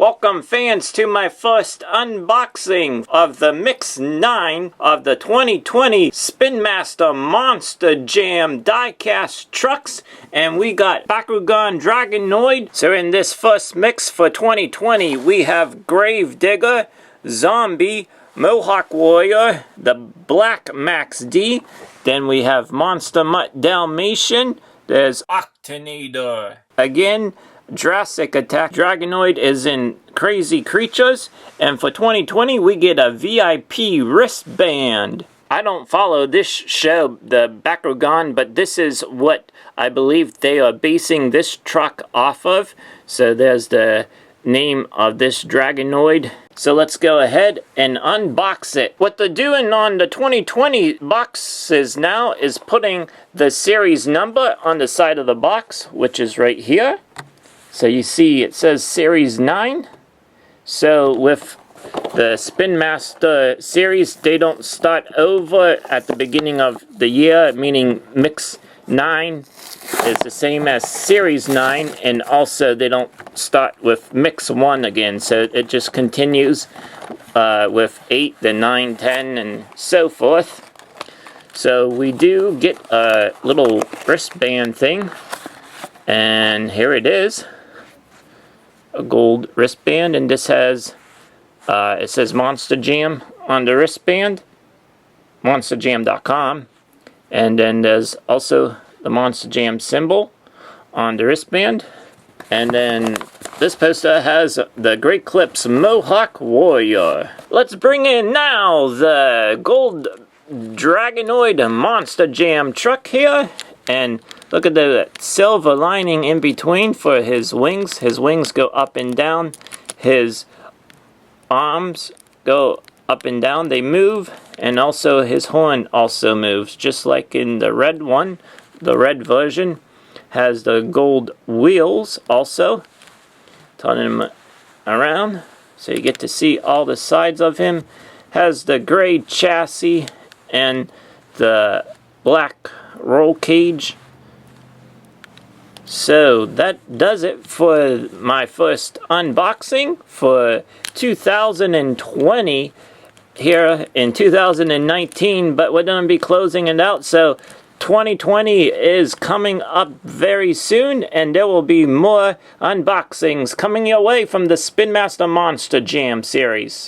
Welcome fans to my first unboxing of the Mix 9 of the 2020 Spin Master Monster Jam diecast trucks, and we got Bakugan Dragonoid. So in this first mix for 2020 we have Gravedigger, Zombie, Mohawk Warrior, the Black Max D, then we have Monster Mutt Dalmatian, there's Octonator. Again, Jurassic Attack Dragonoid is in Crazy Creatures, and for 2020 we get a VIP wristband. I don't follow this show, the Bakugan, but this is what I believe they are basing this truck off of. So there's the name of this Dragonoid. So let's go ahead and unbox it. What they're doing on the 2020 boxes now is putting the series number on the side of the box, which is right here. So you see it says Series 9. So with the Spin Master series, they don't start over at the beginning of the year, meaning Mix 9 is the same as Series 9, and also they don't start with Mix 1 again. So it just continues with 8, then 9, 10, and so forth. So we do get a little wristband thing, and here it is. A gold wristband, and this has it says Monster Jam on the wristband, monsterjam.com, and then there's also the Monster Jam symbol on the wristband. And then this poster has the Great Clips Mohawk Warrior. Let's bring in now the gold Dragonoid Monster Jam truck here, and look at the silver lining in between for his wings. His wings go up and down. His arms go up and down. They move. And also his horn also moves. Just like in the red one. The red version has the gold wheels also. Turning him around so you get to see all the sides of him. Has the gray chassis and the black roll cage. So that does it for my first unboxing for 2020 here in 2019, but we're going to be closing it out. So 2020 is coming up very soon, and there will be more unboxings coming your way from the Spin Master Monster Jam series.